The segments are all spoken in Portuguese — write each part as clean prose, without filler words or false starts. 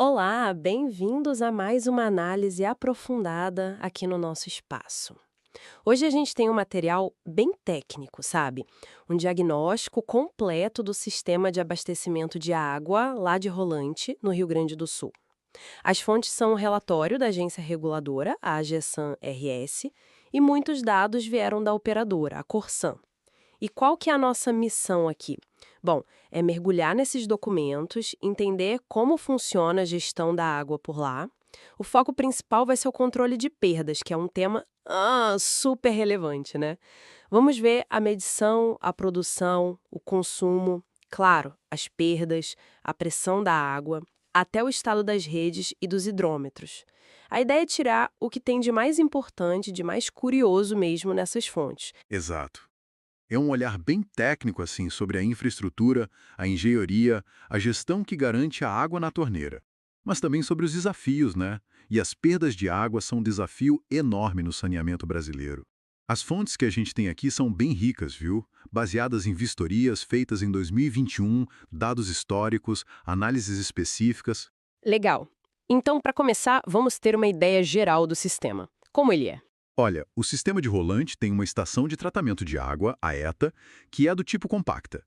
Olá, bem-vindos a mais uma análise aprofundada aqui no nosso espaço. Hoje a gente tem um material bem técnico, sabe? Um diagnóstico completo do sistema de abastecimento de água lá de Rolante, no Rio Grande do Sul. As fontes são o relatório da agência reguladora, a AGESAN-RS, e muitos dados vieram da operadora, a Corsan. E qual que é a nossa missão aqui? Bom, é mergulhar nesses documentos, entender como funciona a gestão da água por lá. O foco principal vai ser o controle de perdas, que é um tema super relevante, né? Vamos ver a medição, a produção, o consumo, claro, as perdas, a pressão da água, até o estado das redes e dos hidrômetros. A ideia é tirar o que tem de mais importante, de mais curioso mesmo nessas fontes. Exato. É um olhar bem técnico assim sobre a infraestrutura, a engenharia, a gestão que garante a água na torneira. Mas também sobre os desafios, né? E as perdas de água são um desafio enorme no saneamento brasileiro. As fontes que a gente tem aqui são bem ricas, viu? Baseadas em vistorias feitas em 2021, dados históricos, análises específicas. Legal. Então, para começar, vamos ter uma ideia geral do sistema. Como ele é? Olha, o sistema de rolante tem uma estação de tratamento de água, a ETA, que é do tipo compacta.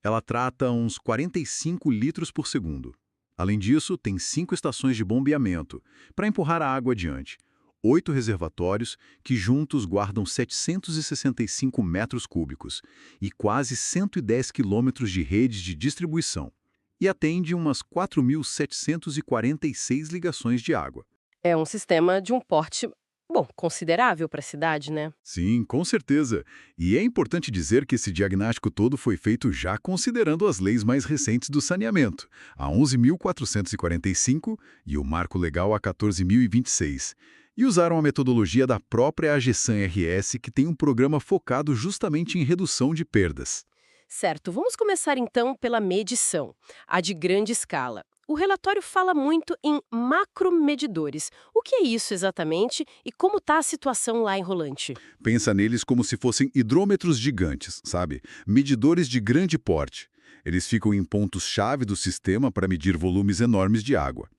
Ela trata uns 45 litros por segundo. Além disso, tem 5 estações de bombeamento para empurrar a água adiante. 8 reservatórios que juntos guardam 765 metros cúbicos e quase 110 quilômetros de redes de distribuição. E atende umas 4.746 ligações de água. É um sistema de um porte, bom, considerável para a cidade, né? Sim, com certeza. E é importante dizer que esse diagnóstico todo foi feito já considerando as leis mais recentes do saneamento, a 11.445 e o Marco Legal a 14.026. E usaram a metodologia da própria AGESAN-RS, que tem um programa focado justamente em redução de perdas. Certo, vamos começar então pela medição, a de grande escala. O relatório fala muito em macromedidores. O que é isso exatamente e como está a situação lá em Rolante? Pensa neles como se fossem hidrômetros gigantes, sabe? Medidores de grande porte. Eles ficam em pontos-chave do sistema para medir volumes enormes de água.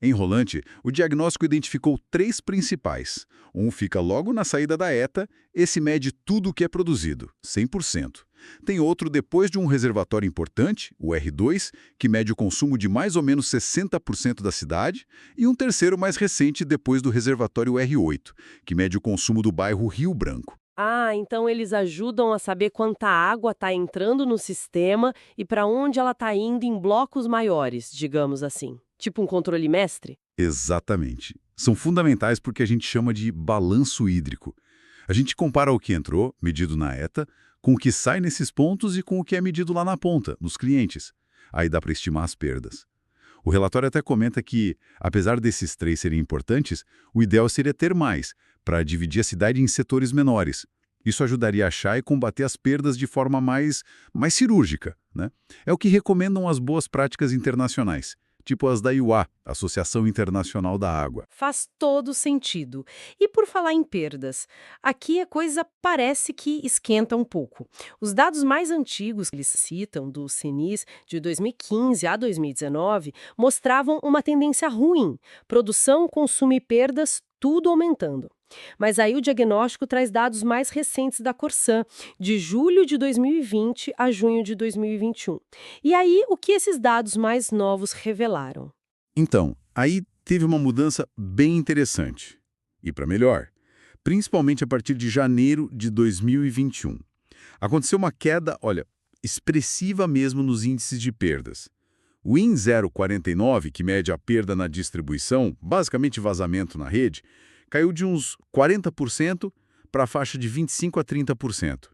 Em Rolante, o diagnóstico identificou 3 principais. Um fica logo na saída da ETA, esse mede tudo o que é produzido, 100%. Tem outro depois de um reservatório importante, o R2, que mede o consumo de mais ou menos 60% da cidade, e um terceiro mais recente depois do reservatório R8, que mede o consumo do bairro Rio Branco. Ah, então eles ajudam a saber quanta água está entrando no sistema e para onde ela está indo em blocos maiores, digamos assim. Tipo um controle mestre? Exatamente. São fundamentais porque a gente chama de balanço hídrico. A gente compara o que entrou, medido na ETA, com o que sai nesses pontos e com o que é medido lá na ponta, nos clientes. Aí dá para estimar as perdas. O relatório até comenta que, apesar desses 3 serem importantes, o ideal seria ter mais, para dividir a cidade em setores menores. Isso ajudaria a achar e combater as perdas de forma mais cirúrgica, né? É o que recomendam as boas práticas internacionais, tipo as da IUA, Associação Internacional da Água. Faz todo sentido. E por falar em perdas, aqui a coisa parece que esquenta um pouco. Os dados mais antigos que eles citam, do CENIS, de 2015 a 2019, mostravam uma tendência ruim: produção, consumo e perdas, tudo aumentando. Mas aí o diagnóstico traz dados mais recentes da Corsan, de julho de 2020 a junho de 2021. E aí, o que esses dados mais novos revelaram? Então, aí teve uma mudança bem interessante. E para melhor, principalmente a partir de janeiro de 2021. Aconteceu uma queda, olha, expressiva mesmo nos índices de perdas. O IN 049, que mede a perda na distribuição, basicamente vazamento na rede, caiu de uns 40% para a faixa de 25 a 30%.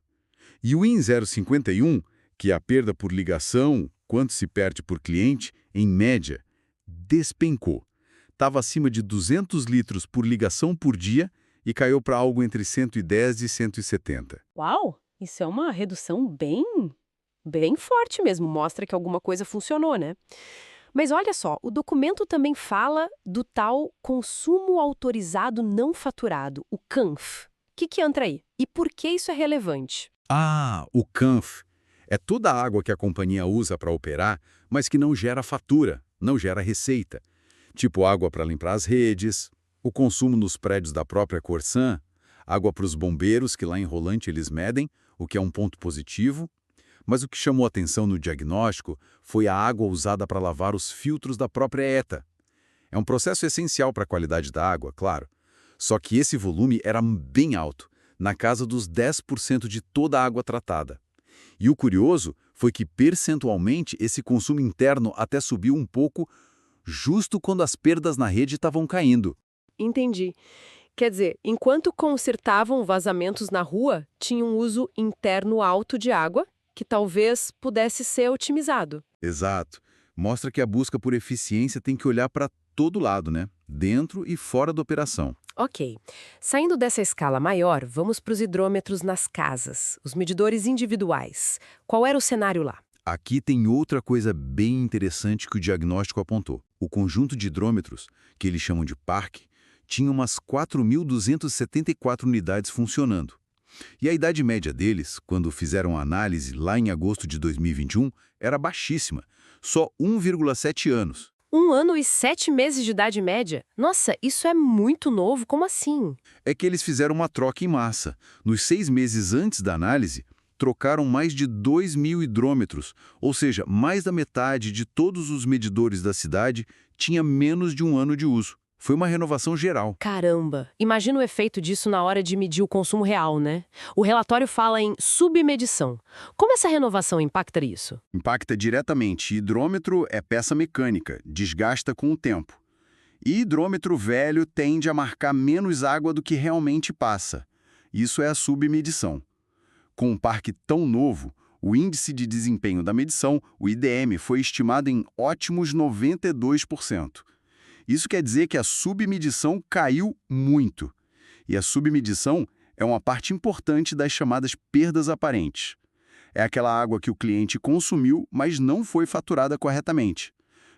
E o IN 051, que é a perda por ligação, quanto se perde por cliente, em média, despencou. Estava acima de 200 litros por ligação por dia e caiu para algo entre 110 e 170. Uau! Isso é uma redução bem forte mesmo, mostra que alguma coisa funcionou, né? Mas olha só, o documento também fala do tal consumo autorizado não faturado, o CANF. O que entra aí? E por que isso é relevante? Ah, o CANF. É toda a água que a companhia usa para operar, mas que não gera fatura, não gera receita. tipo água para limpar as redes, o consumo nos prédios da própria Corsan, água para os bombeiros, que lá em Rolante eles medem, o que é um ponto positivo. Mas o que chamou atenção no diagnóstico foi a água usada para lavar os filtros da própria ETA. É um processo essencial para a qualidade da água, claro. Só que esse volume era bem alto, na casa dos 10% de toda a água tratada. E o curioso foi que, percentualmente, esse consumo interno até subiu um pouco, justo quando as perdas na rede estavam caindo. Entendi. Quer dizer, enquanto consertavam vazamentos na rua, tinha um uso interno alto de água, que talvez pudesse ser otimizado. Exato. Mostra que a busca por eficiência tem que olhar para todo lado, né? Dentro e fora da operação. Ok. Saindo dessa escala maior, vamos para os hidrômetros nas casas, os medidores individuais. Qual era o cenário lá? Aqui tem outra coisa bem interessante que o diagnóstico apontou. O conjunto de hidrômetros, que eles chamam de parque, tinha umas 4.274 unidades funcionando. E a idade média deles, quando fizeram a análise lá em agosto de 2021, era baixíssima, só 1,7 anos. 1 ano e 7 meses de idade média? Nossa, isso é muito novo, como assim? É que eles fizeram uma troca em massa. Nos 6 meses antes da análise, trocaram mais de 2.000 hidrômetros, ou seja, mais da metade de todos os medidores da cidade tinha menos de 1 ano de uso. Foi uma renovação geral. Caramba, imagina o efeito disso na hora de medir o consumo real, né? O relatório fala em submedição. Como essa renovação impacta isso? Impacta diretamente. Hidrômetro é peça mecânica, desgasta com o tempo. E hidrômetro velho tende a marcar menos água do que realmente passa. Isso é a submedição. Com um parque tão novo, o índice de desempenho da medição, o IDM, foi estimado em ótimos 92%. Isso quer dizer que a submedição caiu muito. E a submedição é uma parte importante das chamadas perdas aparentes. É aquela água que o cliente consumiu, mas não foi faturada corretamente.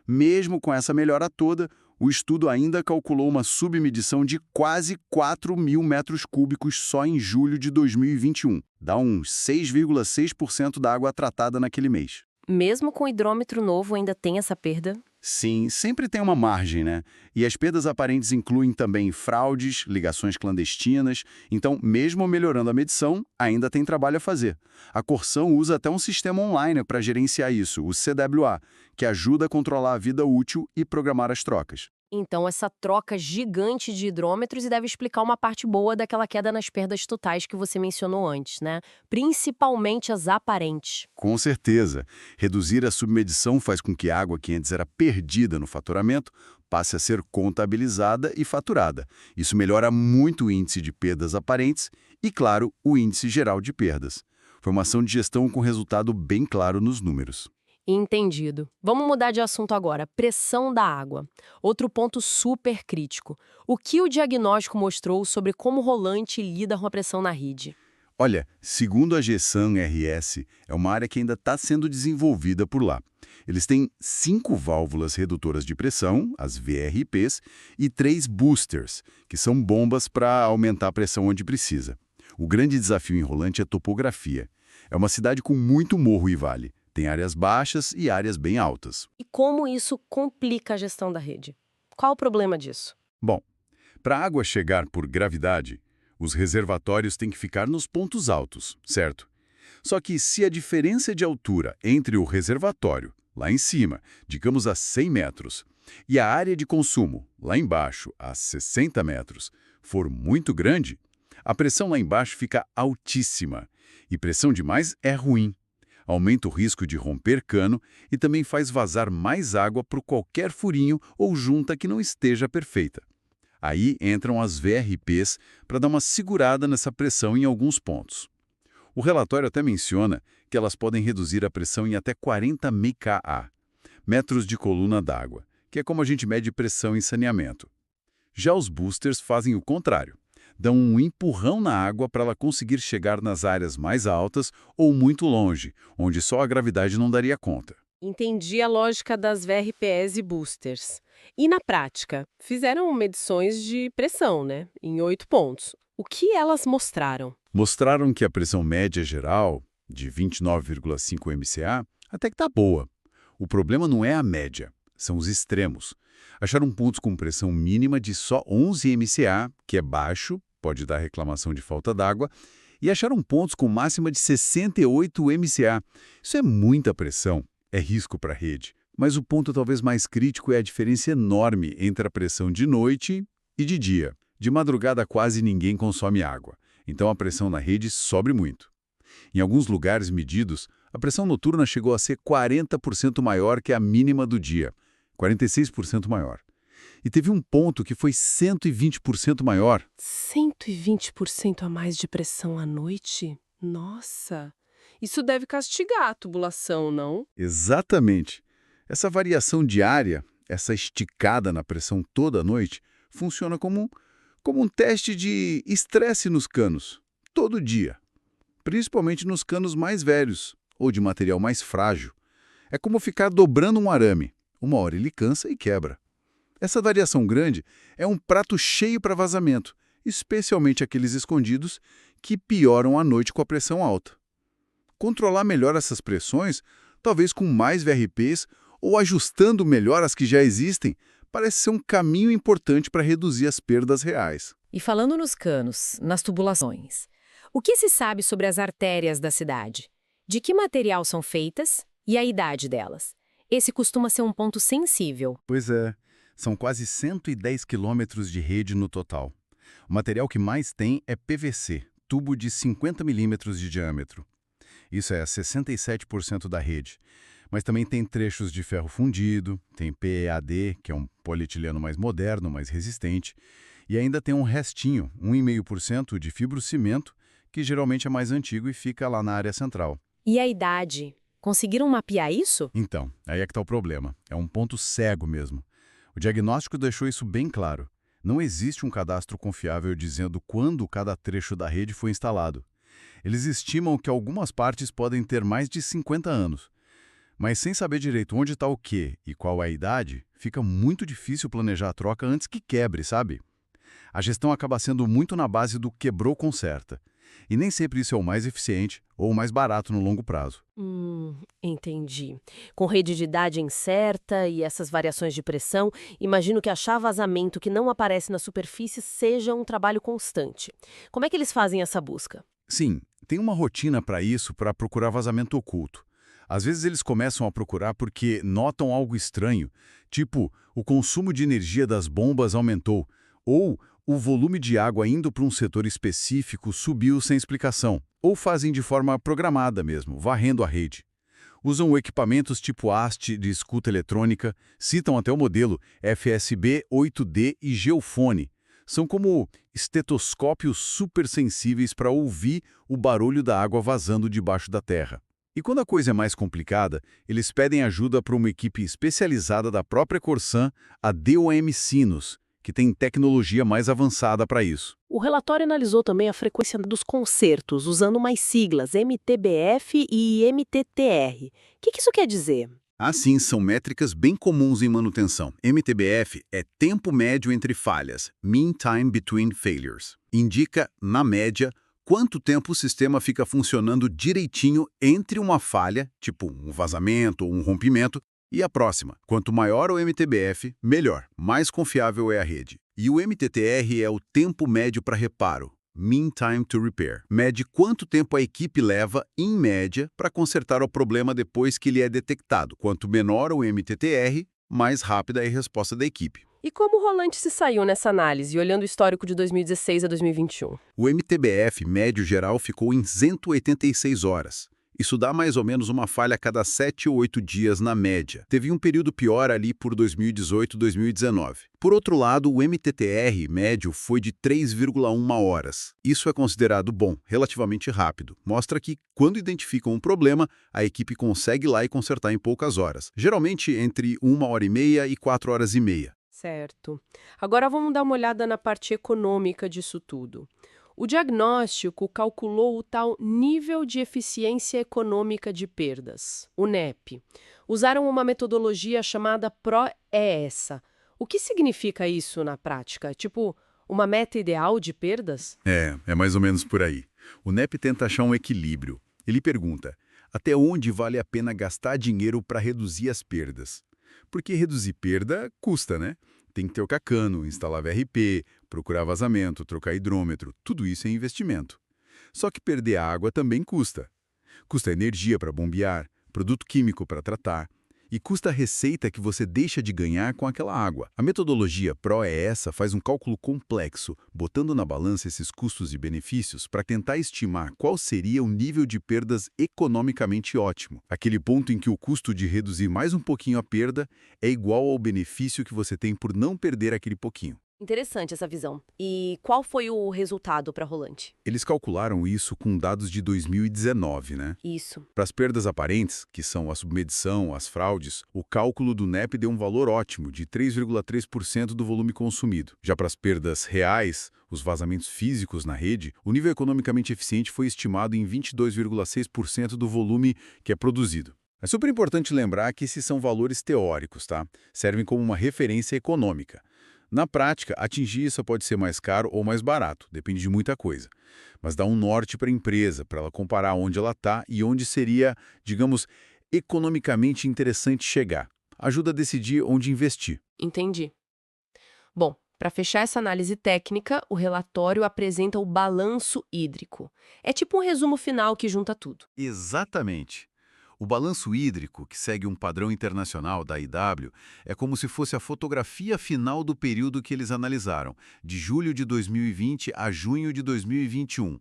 Mesmo com essa melhora toda, o estudo ainda calculou uma submedição de quase 4.000 metros cúbicos só em julho de 2021. Dá uns 6,6% da água tratada naquele mês. Mesmo com o hidrômetro novo, ainda tem essa perda? Sim, sempre tem uma margem, né? E as perdas aparentes incluem também fraudes, ligações clandestinas. Então, mesmo melhorando a medição, ainda tem trabalho a fazer. A Corsan usa até um sistema online para gerenciar isso, o CWA, que ajuda a controlar a vida útil e programar as trocas. Então, essa troca gigante de hidrômetros e deve explicar uma parte boa daquela queda nas perdas totais que você mencionou antes, né? Principalmente as aparentes. Com certeza. Reduzir a submedição faz com que a água que antes era perdida no faturamento passe a ser contabilizada e faturada. Isso melhora muito o índice de perdas aparentes e, claro, o índice geral de perdas. Foi uma ação de gestão com resultado bem claro nos números. Entendido. Vamos mudar de assunto agora. Pressão da água. Outro ponto super crítico. O que o diagnóstico mostrou sobre como o Rolante lida com a pressão na rede? Olha, segundo a GESAN RS, é uma área que ainda está sendo desenvolvida por lá. Eles têm 5 válvulas redutoras de pressão, as VRPs, e 3 boosters, que são bombas para aumentar a pressão onde precisa. O grande desafio em Rolante é a topografia. É uma cidade com muito morro e vale. Tem áreas baixas e áreas bem altas. E como isso complica a gestão da rede? Qual o problema disso? Bom, para a água chegar por gravidade, os reservatórios têm que ficar nos pontos altos, certo? Só que se a diferença de altura entre o reservatório, lá em cima, digamos a 100 metros, e a área de consumo, lá embaixo, a 60 metros, for muito grande, a pressão lá embaixo fica altíssima. E pressão demais é ruim. Aumenta o risco de romper cano e também faz vazar mais água por qualquer furinho ou junta que não esteja perfeita. Aí entram as VRPs para dar uma segurada nessa pressão em alguns pontos. O relatório até menciona que elas podem reduzir a pressão em até 40 mKa, metros de coluna d'água, que é como a gente mede pressão em saneamento. Já os boosters fazem o contrário. Dão um empurrão na água para ela conseguir chegar nas áreas mais altas ou muito longe, onde só a gravidade não daria conta. Entendi a lógica das VRPs e boosters. E na prática, fizeram medições de pressão, né? Em 8 pontos. O que elas mostraram? Mostraram que a pressão média geral, de 29,5 MCA, até que está boa. O problema não é a média, são os extremos. Acharam pontos com pressão mínima de só 11 MCA, que é baixo, pode dar reclamação de falta d'água, e acharam pontos com máxima de 68 MCA. Isso é muita pressão, é risco para a rede. Mas o ponto talvez mais crítico é a diferença enorme entre a pressão de noite e de dia. De madrugada quase ninguém consome água, então a pressão na rede sobe muito. Em alguns lugares medidos, a pressão noturna chegou a ser 40% maior que a mínima do dia, 46% maior. E teve um ponto que foi 120% maior. 120% a mais de pressão à noite? Nossa! Isso deve castigar a tubulação, não? Exatamente. Essa variação diária, essa esticada na pressão toda a noite, funciona como um teste de estresse nos canos, todo dia. Principalmente nos canos mais velhos, ou de material mais frágil. É como ficar dobrando um arame. Uma hora ele cansa e quebra. Essa variação grande é um prato cheio para vazamento, especialmente aqueles escondidos que pioram à noite com a pressão alta. Controlar melhor essas pressões, talvez com mais VRPs ou ajustando melhor as que já existem, parece ser um caminho importante para reduzir as perdas reais. E falando nos canos, nas tubulações, o que se sabe sobre as artérias da cidade? De que material são feitas e a idade delas? Esse costuma ser um ponto sensível. Pois é, são quase 110 quilômetros de rede no total. O material que mais tem é PVC, tubo de 50 milímetros de diâmetro. Isso é 67% da rede. Mas também tem trechos de ferro fundido, tem PEAD, que é um polietileno mais moderno, mais resistente, e ainda tem um restinho, 1,5% de fibrocimento, que geralmente é mais antigo e fica lá na área central. E a idade? Conseguiram mapear isso? Então, aí é que está o problema. É um ponto cego mesmo. O diagnóstico deixou isso bem claro. Não existe um cadastro confiável dizendo quando cada trecho da rede foi instalado. Eles estimam que algumas partes podem ter mais de 50 anos. Mas sem saber direito onde está o quê e qual é a idade, fica muito difícil planejar a troca antes que quebre, sabe? A gestão acaba sendo muito na base do quebrou conserta. E nem sempre isso é o mais eficiente ou o mais barato no longo prazo. Entendi. Com rede de idade incerta e essas variações de pressão, imagino que achar vazamento que não aparece na superfície seja um trabalho constante. Como é que eles fazem essa busca? Sim, tem uma rotina para isso, para procurar vazamento oculto. Às vezes eles começam a procurar porque notam algo estranho, tipo o consumo de energia das bombas aumentou, ou o volume de água indo para um setor específico subiu sem explicação, ou fazem de forma programada mesmo, varrendo a rede. Usam equipamentos tipo haste de escuta eletrônica, citam até o modelo FSB 8D e Geofone. São como estetoscópios supersensíveis para ouvir o barulho da água vazando debaixo da terra. E quando a coisa é mais complicada, eles pedem ajuda para uma equipe especializada da própria Corsan, a DOM Sinus, que tem tecnologia mais avançada para isso. O relatório analisou também a frequência dos concertos, usando mais siglas, MTBF e MTTR. O que isso quer dizer? Assim, são métricas bem comuns em manutenção. MTBF é tempo médio entre falhas, Mean Time Between Failures. Indica, na média, quanto tempo o sistema fica funcionando direitinho entre uma falha, tipo um vazamento ou um rompimento, e a próxima. Quanto maior o MTBF, melhor, mais confiável é a rede. E o MTTR é o tempo médio para reparo, Mean Time to Repair. Mede quanto tempo a equipe leva, em média, para consertar o problema depois que ele é detectado. Quanto menor o MTTR, mais rápida é a resposta da equipe. E como o Rolante se saiu nessa análise, olhando o histórico de 2016 a 2021? O MTBF médio geral ficou em 186 horas. Isso dá mais ou menos uma falha a cada 7 ou 8 dias na média. Teve um período pior ali por 2018 e 2019. Por outro lado, o MTTR médio foi de 3,1 horas. Isso é considerado bom, relativamente rápido. Mostra que, quando identificam um problema, a equipe consegue ir lá e consertar em poucas horas. Geralmente entre 1h30 e 4h30. Certo. Agora vamos dar uma olhada na parte econômica disso tudo. O diagnóstico calculou o tal nível de eficiência econômica de perdas, o NEP. Usaram uma metodologia chamada PRO-ESA. O que significa isso na prática? Tipo, uma meta ideal de perdas? É mais ou menos por aí. O NEP tenta achar um equilíbrio. Ele pergunta, até onde vale a pena gastar dinheiro para reduzir as perdas? Porque reduzir perda custa, né? Tem que ter o cacano, instalar VRP, procurar vazamento, trocar hidrômetro, tudo isso é investimento. Só que perder água também custa. Custa energia para bombear, produto químico para tratar, e custa a receita que você deixa de ganhar com aquela água. A metodologia PROESA faz um cálculo complexo, botando na balança esses custos e benefícios para tentar estimar qual seria o nível de perdas economicamente ótimo. Aquele ponto em que o custo de reduzir mais um pouquinho a perda é igual ao benefício que você tem por não perder aquele pouquinho. Interessante essa visão. E qual foi o resultado para Rolante? Eles calcularam isso com dados de 2019, né? Isso. Para as perdas aparentes, que são a submedição, as fraudes, o cálculo do NEP deu um valor ótimo, de 3,3% do volume consumido. Já para as perdas reais, os vazamentos físicos na rede, o nível economicamente eficiente foi estimado em 22,6% do volume que é produzido. É super importante lembrar que esses são valores teóricos, tá? Servem como uma referência econômica. Na prática, atingir isso pode ser mais caro ou mais barato, depende de muita coisa. Mas dá um norte para a empresa, para ela comparar onde ela está e onde seria, digamos, economicamente interessante chegar. Ajuda a decidir onde investir. Entendi. Bom, para fechar essa análise técnica, o relatório apresenta o balanço hídrico. É tipo um resumo final que junta tudo. Exatamente. O balanço hídrico, que segue um padrão internacional da IW, é como se fosse a fotografia final do período que eles analisaram, de julho de 2020 a junho de 2021.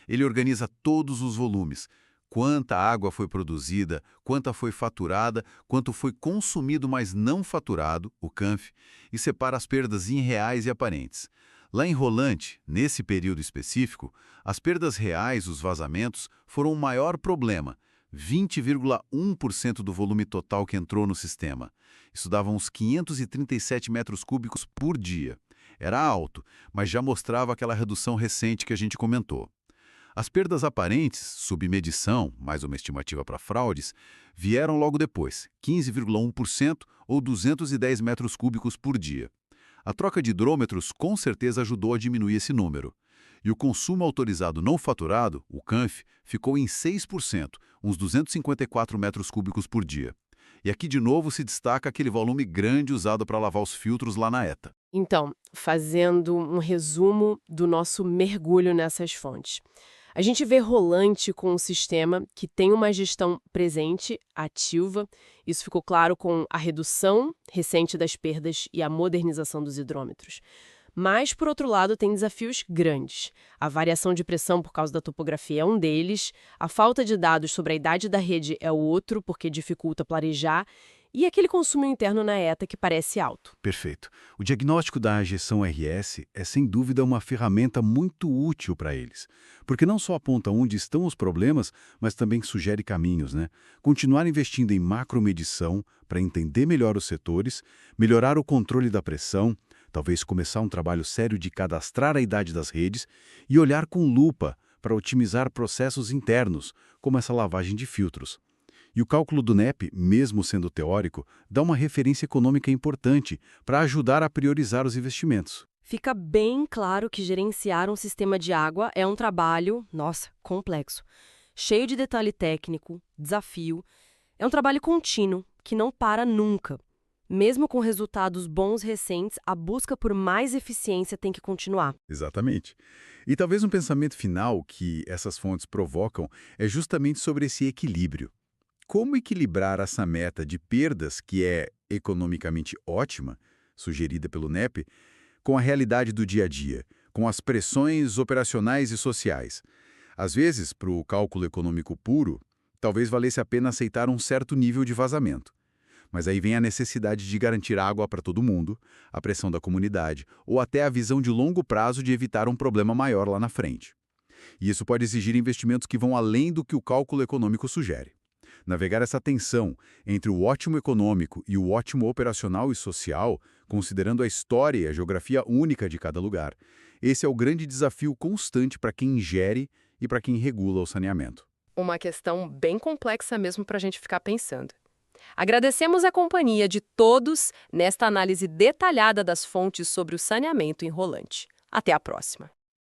Ele organiza todos os volumes, quanta água foi produzida, quanta foi faturada, quanto foi consumido, mas não faturado, o CANF, e separa as perdas em reais e aparentes. Lá em Rolante, nesse período específico, as perdas reais, os vazamentos, foram o maior problema, 20,1% do volume total que entrou no sistema. Isso dava uns 537 metros cúbicos por dia. Era alto, mas já mostrava aquela redução recente que a gente comentou. As perdas aparentes, submedição, mais uma estimativa para fraudes, vieram logo depois, 15,1% ou 210 metros cúbicos por dia. A troca de hidrômetros com certeza ajudou a diminuir esse número. E o consumo autorizado não faturado, o CANF, ficou em 6%, uns 254 metros cúbicos por dia. E aqui de novo se destaca aquele volume grande usado para lavar os filtros lá na ETA. Então, fazendo um resumo do nosso mergulho nessas fontes. A gente vê Rolante com um sistema que tem uma gestão presente, ativa. Isso ficou claro com a redução recente das perdas e a modernização dos hidrômetros. Mas, por outro lado, tem desafios grandes. A variação de pressão por causa da topografia é um deles, a falta de dados sobre a idade da rede é o outro, porque dificulta planejar, e aquele consumo interno na ETA que parece alto. Perfeito. O diagnóstico da AGESão RS é, sem dúvida, uma ferramenta muito útil para eles, porque não só aponta onde estão os problemas, mas também sugere caminhos, né? Continuar investindo em macromedição para entender melhor os setores, melhorar o controle da pressão, talvez começar um trabalho sério de cadastrar a idade das redes e olhar com lupa para otimizar processos internos, como essa lavagem de filtros. E o cálculo do NEP, mesmo sendo teórico, dá uma referência econômica importante para ajudar a priorizar os investimentos. Fica bem claro que gerenciar um sistema de água é um trabalho, complexo, cheio de detalhe técnico, desafio. É um trabalho contínuo, que não para nunca. Mesmo com resultados bons recentes, a busca por mais eficiência tem que continuar. Exatamente. E talvez um pensamento final que essas fontes provocam é justamente sobre esse equilíbrio. Como equilibrar essa meta de perdas, que é economicamente ótima, sugerida pelo NEP, com a realidade do dia a dia, com as pressões operacionais e sociais? Às vezes, para o cálculo econômico puro, talvez valesse a pena aceitar um certo nível de vazamento. Mas aí vem a necessidade de garantir água para todo mundo, a pressão da comunidade, ou até a visão de longo prazo de evitar um problema maior lá na frente. E isso pode exigir investimentos que vão além do que o cálculo econômico sugere. Navegar essa tensão entre o ótimo econômico e o ótimo operacional e social, considerando a história e a geografia única de cada lugar, esse é o grande desafio constante para quem gere e para quem regula o saneamento. Uma questão bem complexa mesmo para a gente ficar pensando. Agradecemos a companhia de todos nesta análise detalhada das fontes sobre o saneamento em Rolante. Até a próxima!